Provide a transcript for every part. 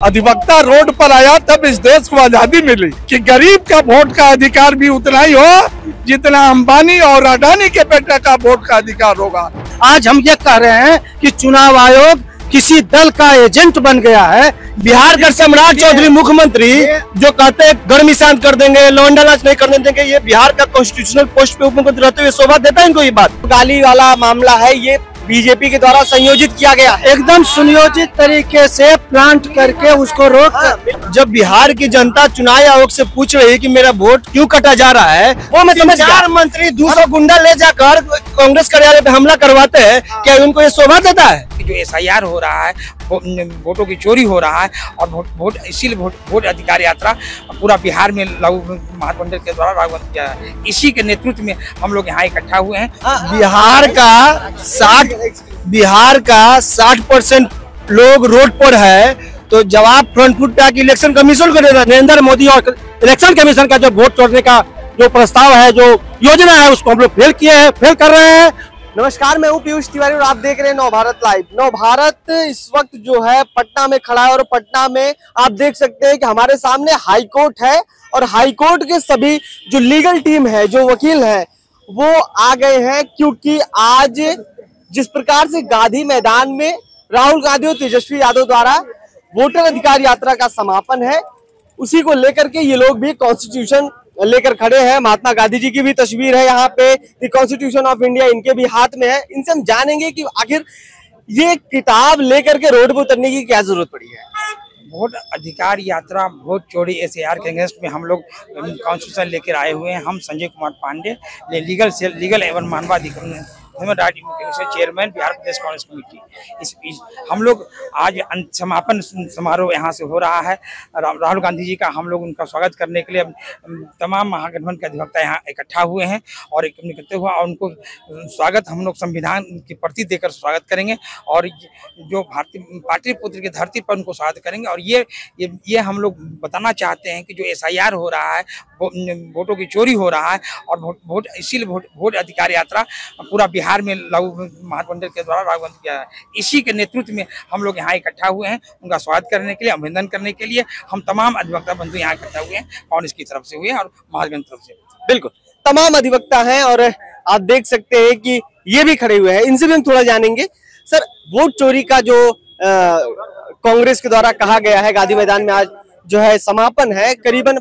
अधिवक्ता रोड पर आया तब इस देश को आजादी मिली कि गरीब का वोट का अधिकार भी उतना ही हो जितना अंबानी और अडानी के बेटे का वोट का अधिकार होगा। आज हम ये कह रहे हैं कि चुनाव आयोग किसी दल का एजेंट बन गया है। बिहार के सम्राट चौधरी मुख्यमंत्री जो कहते हैं गर्मी शांत कर देंगे, लौंडा नाच नहीं करने देंगे, ये बिहार का कॉन्स्टिट्यूशनल पोस्ट पे उप मुख्यमंत्री रहते हुए शोभा देता है इनको? ये बात गाली वाला मामला है, ये बीजेपी के द्वारा संयोजित किया गया है, एकदम सुनियोजित तरीके से प्लांट करके उसको रोक। जब बिहार की जनता चुनाव आयोग से पूछ रही है कि मेरा वोट क्यों कटा जा रहा है, वो मैं समझ गया। मंत्री 200 गुंडा ले जाकर कांग्रेस कार्यालय पे हमला करवाते हैं, क्या उनको ये शोभा देता है? जो SIR हो रहा है, वोटों की चोरी हो रहा है और वोट इसीलिए वोट अधिकार यात्रा पूरा बिहार में महागठबंधन के द्वारा लागू किया है। इसी के नेतृत्व में हम लोग यहाँ इकट्ठा हुए हैं। बिहार का 60% लोग रोड पर है, तो जवाब फ्रंट फुट पे इलेक्शन कमीशन को देना। नरेंद्र मोदी और इलेक्शन कमीशन का जो वोट तोड़ने का जो प्रस्ताव है, जो योजना है, उसको हम लोग फेल किए हैं, फेल कर रहे हैं। नमस्कार, मैं हूं पीयूष तिवारी और आप देख रहे हैं नवभारत लाइव। नवभारत इस वक्त जो है पटना में खड़ा है और पटना में आप देख सकते हैं कि हमारे सामने हाई कोर्ट है और हाई कोर्ट के सभी जो लीगल टीम है, जो वकील है, वो आ गए हैं, क्योंकि आज जिस प्रकार से गांधी मैदान में राहुल गांधी और तेजस्वी यादव द्वारा वोटर अधिकार यात्रा का समापन है, उसी को लेकर के ये लोग भी कॉन्स्टिट्यूशन लेकर खड़े हैं। महात्मा गांधी जी की भी तस्वीर है यहाँ पे, द कॉन्स्टिट्यूशन ऑफ इंडिया इनके भी हाथ में है। इनसे हम जानेंगे कि आखिर ये किताब लेकर के रोड पर उतरने की क्या जरूरत पड़ी है। वोट अधिकार यात्रा वोट चोरी SIR के अगेंस्ट में हम लोग कॉन्स्टिट्यूशन लेकर आए हुए हैं। हम संजय कुमार पांडे, लीगल एवं मानवाधिकार चेयरमैन बिहार प्रदेश कांग्रेस कमेटी। हम लोग आज समापन समारोह यहाँ से हो रहा है। राहुल गांधी जी का हम लोग उनका स्वागत करने के लिए तमाम महागठबंधन के अधिवक्ता यहाँ इकट्ठा हुए हैं और करते हुआ उनको स्वागत हम लोग संविधान की प्रति देकर स्वागत करेंगे और जो भारतीय पार्टी पुत्र की धरती पर उनको स्वागत करेंगे। और ये हम लोग बताना चाहते हैं कि जो SIR हो रहा है, वोटों की चोरी हो रहा है और इसीलिए वोट अधिकार यात्रा पूरा बिहार में महागठबंधन के द्वारा लागू किया है। इसी के नेतृत्व में हम लोग यहाँ इकट्ठा हुए हैं, उनका स्वागत करने के लिए, अभिनंदन करने के लिए। हम तमाम अधिवक्ता बंधु यहाँ इकट्ठा हुए हैं, कांग्रेस की तरफ से हुए हैं और महागठबंधन की तरफ से। बिल्कुल तमाम अधिवक्ता हैं और आप देख सकते हैं कि ये भी खड़े हुए हैं, इनसे भी हम थोड़ा जानेंगे। सर, वोट चोरी का जो कांग्रेस के द्वारा कहा गया है, गांधी मैदान में आज जो है समापन है, करीबन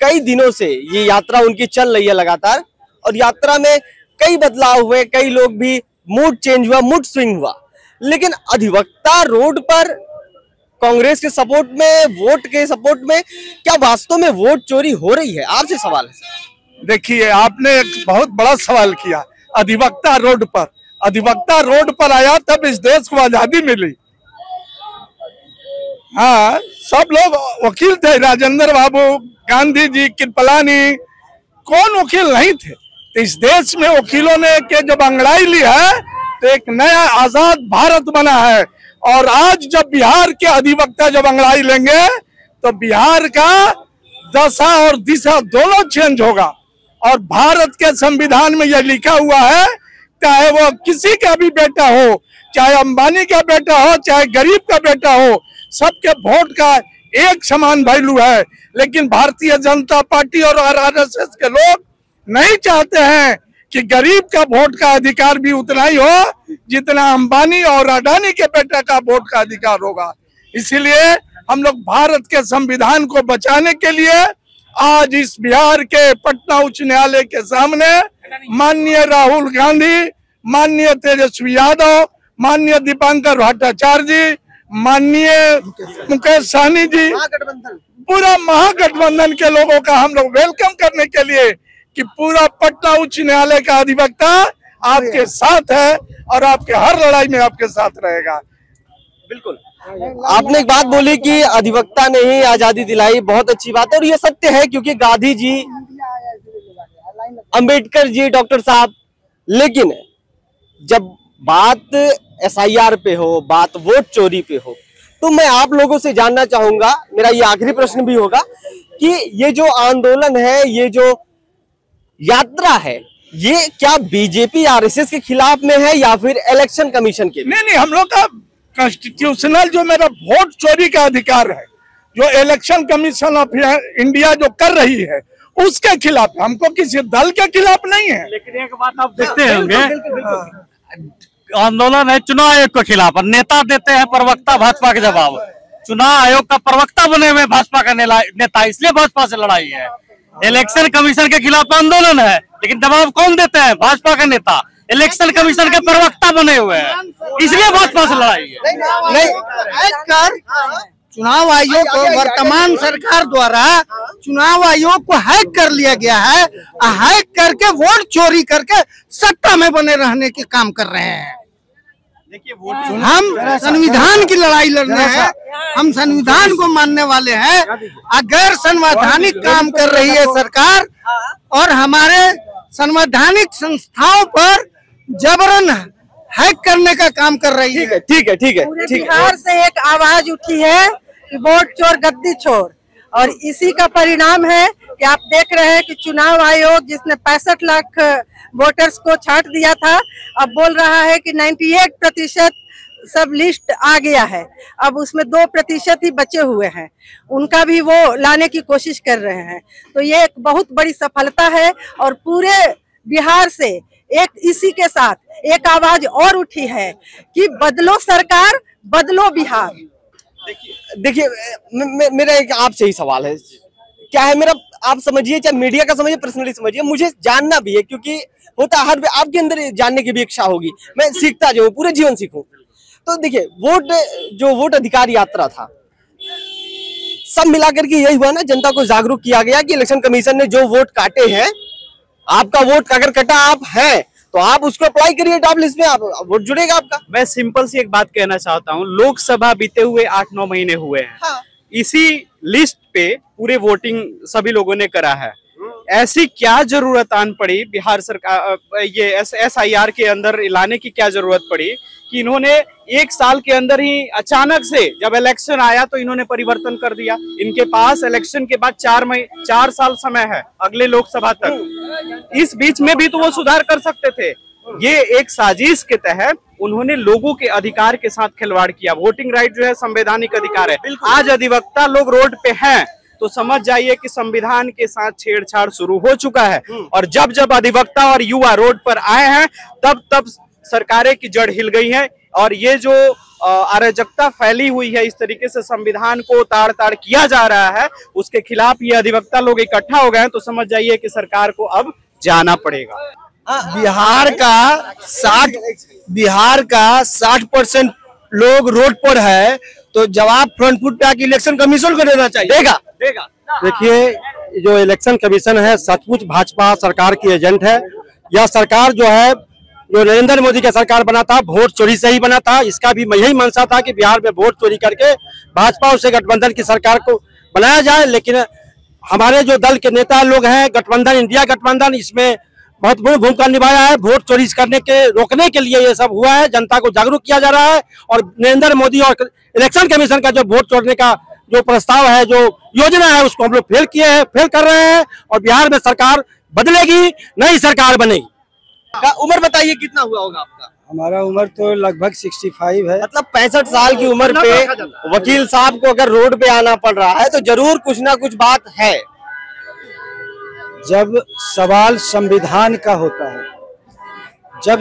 कई दिनों से ये यात्रा उनकी चल रही है लगातार, और यात्रा में कई बदलाव हुए, कई लोग भी मूड चेंज हुआ, मूड स्विंग हुआ, लेकिन अधिवक्ता रोड पर कांग्रेस के सपोर्ट में, वोट के सपोर्ट में, क्या वास्तव में वोट चोरी हो रही है? आपसे सवाल है सर। देखिए, आपने एक बहुत बड़ा सवाल किया। अधिवक्ता रोड पर आया तब इस देश को आजादी मिली। हाँ, सब लोग वकील थे, राजेंद्र बाबू, गांधी जी, कृपलानी, कौन वकील नहीं थे? तो इस देश में वकीलों ने के जब अंगड़ाई ली है तो एक नया आजाद भारत बना है। और आज जब बिहार के अधिवक्ता जब अंगड़ाई लेंगे तो बिहार का दशा और दिशा दोनों चेंज होगा। और भारत के संविधान में यह लिखा हुआ है, चाहे वो किसी का भी बेटा हो, चाहे अंबानी का बेटा हो, चाहे गरीब का बेटा हो, सबके वोट का एक समान वैल्यू है। लेकिन भारतीय जनता पार्टी और RSS के लोग नहीं चाहते हैं कि गरीब का वोट का अधिकार भी उतना ही हो जितना अंबानी और अडानी के बेटे का वोट का अधिकार होगा। इसीलिए हम लोग भारत के संविधान को बचाने के लिए आज इस बिहार के पटना उच्च न्यायालय के सामने माननीय राहुल गांधी, माननीय तेजस्वी यादव, माननीय दीपांकर भट्टाचार्य जी, माननीय मुकेश सहनी जी, पूरा महागठबंधन के लोगों का हम लोग वेलकम करने के लिए कि पूरा पटना उच्च न्यायालय का अधिवक्ता आपके साथ है और आपके हर लड़ाई में आपके साथ रहेगा। बिल्कुल, आपने एक बात बोली कि अधिवक्ता ने ही आजादी दिलाई, बहुत अच्छी बात है और ये सत्य है, क्योंकि गांधी जी, अंबेडकर जी, डॉक्टर साहब, लेकिन जब बात SIR पे हो, बात वोट चोरी पे हो, तो मैं आप लोगों से जानना चाहूंगा, मेरा ये आखिरी प्रश्न भी होगा कि ये जो आंदोलन है, ये जो यात्रा है, ये क्या BJP RSS के खिलाफ में है या फिर इलेक्शन कमीशन के? नहीं, हम लोग का कॉन्स्टिट्यूशनल जो मेरा वोट चोरी का अधिकार है, जो इलेक्शन कमीशन ऑफ इंडिया जो कर रही है, उसके खिलाफ, हमको किसी दल के खिलाफ नहीं है। लेकिन एक बात आप देखते होंगे, आंदोलन है चुनाव आयोग के खिलाफ, नेता देते हैं प्रवक्ता भाजपा के जवाब। चुनाव आयोग का प्रवक्ता बने हुए भाजपा का नेता, इसलिए भाजपा से लड़ाई है। इलेक्शन कमीशन के खिलाफ आंदोलन है, लेकिन जवाब कौन देते हैं? भाजपा के नेता। इलेक्शन कमीशन के प्रवक्ता बने हुए हैं, इसलिए भाजपा से लड़ाई है। नहीं, चुनाव आयोग को वर्तमान सरकार द्वारा चुनाव आयोग को हैक कर लिया गया है। हैक करके वोट चोरी करके सत्ता में बने रहने के काम कर रहे हैं। देखिए, हम संविधान की लड़ाई लड़ रहे हैं, हम संविधान को मानने वाले हैं। अगर संवैधानिक काम कर रही है सरकार और हमारे संवैधानिक संस्थाओं पर जबरन हैक करने का काम कर रही है। ठीक है। बिहार से एक आवाज उठी है कि वोट चोर गद्दी चोर, और इसी का परिणाम है कि आप देख रहे हैं कि चुनाव आयोग जिसने 65 लाख वोटर्स को छांट दिया था, अब बोल रहा है कि 98% सब लिस्ट आ गया है। अब उसमें 2% ही बचे हुए हैं, उनका भी वो लाने की कोशिश कर रहे हैं। तो ये एक बहुत बड़ी सफलता है, और पूरे बिहार से एक इसी के साथ एक आवाज और उठी है कि बदलो सरकार, बदलो बिहार। देखिए, मेरा एक आपसे ही सवाल है, क्या है मेरा, आप समझिए, चाहे मीडिया का समझिए, पर्सनली समझिए, मुझे जानना भी है, क्योंकि होता हर आपके अंदर जानने की भी इच्छा होगी। मैं सीखता जो पूरे जीवन सीखूं। तो देखिए, वोट अधिकार यात्रा था, सब मिलाकर के यही हुआ ना, जनता को जागरूक किया गया कि इलेक्शन कमीशन ने जो वोट काटे हैं, आपका वोट अगर कटा आप हैं तो आप उसको अप्लाई करिए टॉप लिस्ट में, आप वोट जुड़ेगा आपका। मैं सिंपल सी एक बात कहना चाहता हूँ, लोकसभा बीते हुए 8-9 महीने हुए हैं। हाँ। इसी लिस्ट पे पूरे वोटिंग सभी लोगों ने करा है। ऐसी क्या जरूरत आन पड़ी बिहार सरकार, ये SIR के अंदर लाने की क्या जरूरत पड़ी कि इन्होंने 1 साल के अंदर ही अचानक से, जब इलेक्शन आया तो इन्होंने परिवर्तन कर दिया। इनके पास इलेक्शन के बाद 4 साल समय है अगले लोकसभा तक, इस बीच में भी तो वो सुधार कर सकते थे। ये एक साजिश के तहत उन्होंने लोगों के अधिकार के साथ खिलवाड़ किया। वोटिंग राइट जो है संवैधानिक अधिकार है। आज अधिवक्ता लोग रोड पे हैं तो समझ जाइए कि संविधान के साथ छेड़छाड़ शुरू हो चुका है। और जब जब अधिवक्ता और युवा रोड पर आए हैं, तब तब सरकारें की जड़ हिल गई है। और ये जो अराजकता फैली हुई है, इस तरीके से संविधान को ताड़-ताड़ किया जा रहा है, उसके खिलाफ ये अधिवक्ता लोग इकट्ठा हो गए हैं। तो समझ जाइए कि सरकार को अब जाना पड़ेगा। बिहार का 60% लोग रोड पर है, तो जवाब फ्रंट फुट पे आके इलेक्शन कमीशन को देना चाहिए। देगा। देखिए, जो इलेक्शन कमीशन है सचमुच भाजपा सरकार की एजेंट है। यह सरकार जो है, जो नरेंद्र मोदी का सरकार बना था, वोट चोरी से ही बना था। इसका भी यही मंशा था कि बिहार में वोट चोरी करके भाजपा और गठबंधन की सरकार को बनाया जाए। लेकिन हमारे जो दल के नेता लोग हैं, गठबंधन, इंडिया गठबंधन, इसमें महत्वपूर्ण भूमिका निभाया है। वोट चोरी करने के रोकने के लिए ये सब हुआ है। जनता को जागरूक किया जा रहा है। और नरेंद्र मोदी और इलेक्शन कमीशन का जो वोट चोरने का जो प्रस्ताव है, जो योजना है, उसको हम लोग फेल कर रहे हैं। और बिहार में सरकार बदलेगी, नई सरकार बनेगी। उम्र बताइए कितना हुआ होगा आपका? हमारा उम्र तो लगभग 65 है। मतलब 65 साल की उम्र पे वकील साहब को अगर रोड पे आना पड़ रहा है तो जरूर कुछ ना कुछ बात है। जब सवाल संविधान का होता है, जब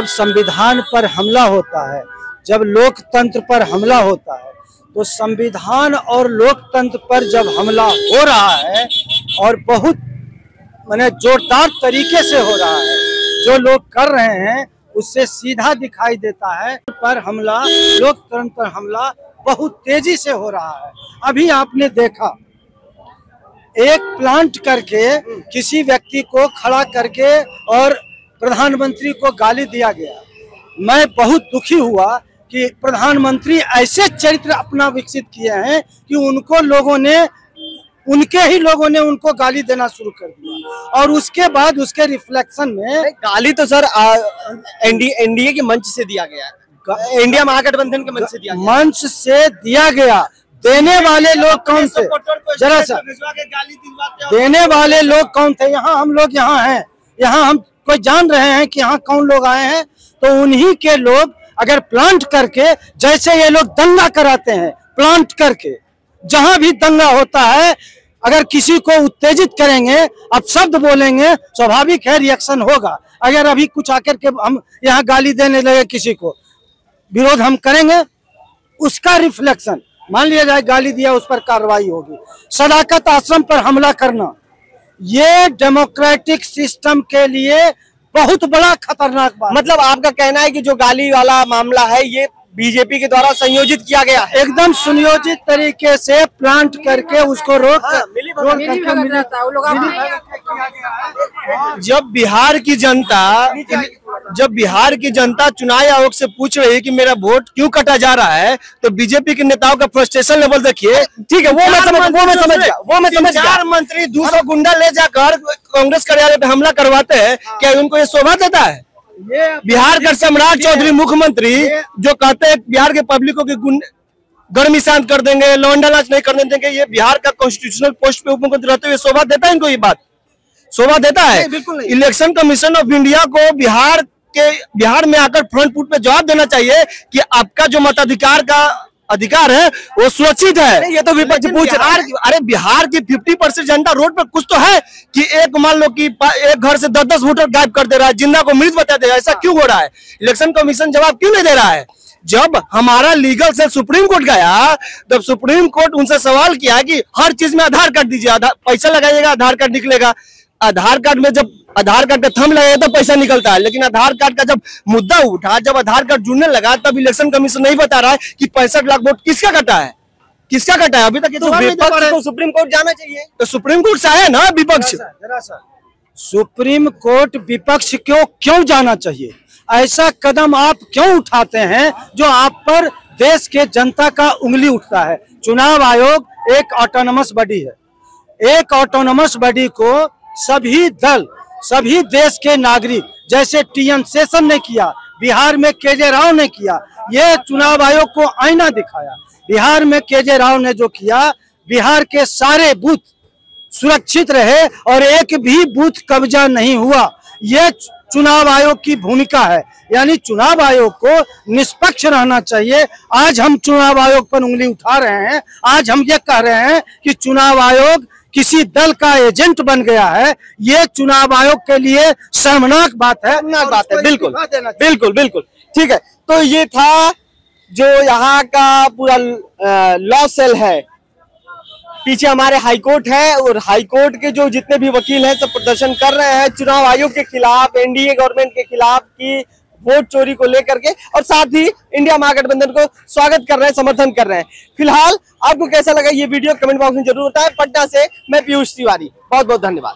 संविधान पर हमला होता है, जब लोकतंत्र पर हमला होता है, तो संविधान और लोकतंत्र पर जब हमला हो रहा है और बहुत माने जोरदार तरीके से हो रहा है, जो लोग कर रहे हैं उससे सीधा दिखाई देता है पर हमला, लोकतंत्र पर हमला बहुत तेजी से हो रहा है। अभी आपने देखा, एक प्लांट करके किसी व्यक्ति को खड़ा करके और प्रधानमंत्री को गाली दिया गया। मैं बहुत दुखी हुआ कि प्रधानमंत्री ऐसे चरित्र अपना विकसित किए हैं कि उनके ही लोगों ने उनको गाली देना शुरू कर दिया। और उसके बाद उसके रिफ्लेक्शन में गाली तो सर एनडीए के मंच से दिया गया है, इंडिया महागठबंधन के मंच से दिया गया। मंच से दिया गया। देने वाले लोग कौन थे? जरा सा, देने वाले लोग कौन थे? यहाँ हम लोग यहाँ हैं, यहाँ हम कोई जान रहे हैं कि यहाँ कौन लोग आए हैं, तो उन्हीं के लोग अगर प्लांट करके, जैसे ये लोग दंगा कराते हैं प्लांट करके, जहां भी दंगा होता है अगर किसी को उत्तेजित करेंगे, अब शब्द बोलेंगे, स्वाभाविक है रिएक्शन होगा। अगर अभी कुछ आकर के हम यहाँ गाली देने लगे किसी को, विरोध हम करेंगे, उसका रिफ्लेक्शन, मान लिया जाए गाली दिया, उस पर कार्रवाई होगी। सदाकत आश्रम पर हमला करना, ये डेमोक्रेटिक सिस्टम के लिए बहुत बड़ा खतरनाक बात। मतलब आपका कहना है कि जो गाली वाला मामला है ये बीजेपी के द्वारा संयोजित किया गया है, एकदम सुनियोजित तरीके से प्लांट करके उसको रोक जब बिहार की जनता चुनाव आयोग से पूछ रही है कि मेरा वोट क्यों कटा जा रहा है, तो बीजेपी के नेताओं का फ्रस्ट्रेशन लेवल देखिए। ठीक है, वो मैं समझ गया। मंत्री 200 गुंडा ले जाकर कांग्रेस कार्यालय पे हमला करवाते हैं, क्या उनको ये शोभा देता है? बिहार का सम्राट चौधरी मुख्यमंत्री जो कहते हैं बिहार के पब्लिकों की गर्मी शांत कर देंगे, लौंडा नाच नहीं करने देंगे, ये बिहार का कॉन्स्टिट्यूशनल पोस्ट पे उप मुख्यमंत्री रहते हुए शोभा देता है? इनको ये बात शोभा देता है? इलेक्शन कमीशन ऑफ इंडिया को बिहार में आकर फ्रंट फुट पे जवाब देना चाहिए कि आपका जो मताधिकार का अधिकार है वो सुरक्षित है। ये तो विपक्ष पूछ रहा है। अरे बिहार की 50% जनता रोड पर कुछ तो है कि एक मान लो कि एक घर से 10-10 वोटर गायब कर दे रहा है, जिंदा को मृत बता दे रहा है, ऐसा क्यों हो रहा है? इलेक्शन कमीशन जवाब क्यों नहीं दे रहा है? जब हमारा लीगल से सुप्रीम कोर्ट गया, तब सुप्रीम कोर्ट उनसे सवाल किया कि हर चीज में आधार कार्ड दीजिए, पैसा लगाइएगा आधार कार्ड निकलेगा। आधार कार्ड में जब आधार कार्ड का थंब लगाया तो पैसा निकलता है, लेकिन आधार कार्ड का जब मुद्दा उठा, जब आधार कार्ड जुड़ने लगा, तब इलेक्शन कमीशन नहीं बता रहा है कि 65 लाख वोट किसका कटा है, किसका कटा है। अभी तक तो सुप्रीम कोर्ट जाना चाहिए, तो सुप्रीम कोर्ट से है ना विपक्ष। सुप्रीम कोर्ट विपक्ष क्यों जाना चाहिए? ऐसा कदम आप क्यों उठाते हैं जो आप पर देश के जनता का उंगली उठता है? चुनाव आयोग एक ऑटोनमस बॉडी है, एक ऑटोनमस बॉडी को सभी दल, सभी देश के नागरिक, जैसे टीएन शेषन ने किया, बिहार में केजे राव ने किया, ये चुनाव आयोग को आईना दिखाया। बिहार में केजे राव ने जो किया, बिहार के सारे बूथ सुरक्षित रहे और एक भी बूथ कब्जा नहीं हुआ। ये चुनाव आयोग की भूमिका है, यानी चुनाव आयोग को निष्पक्ष रहना चाहिए। आज हम चुनाव आयोग पर उंगली उठा रहे हैं, आज हम ये कह रहे हैं कि चुनाव आयोग किसी दल का एजेंट बन गया है, ये चुनाव आयोग के लिए शर्मनाक बात है। बिल्कुल बिल्कुल बिल्कुल ठीक है। तो ये था जो यहाँ का पूरा लॉ सेल है, पीछे हमारे हाईकोर्ट है और हाईकोर्ट के जो जितने भी वकील हैं सब प्रदर्शन कर रहे हैं चुनाव आयोग के खिलाफ, एनडीए गवर्नमेंट के खिलाफ की वोट चोरी को लेकर के, और साथ ही इंडिया महागठबंधन को स्वागत कर रहे हैं, समर्थन कर रहे हैं। फिलहाल आपको कैसा लगा ये वीडियो कमेंट बॉक्स में जरूर बताएं। पटना से मैं पीयूष तिवारी, बहुत बहुत धन्यवाद।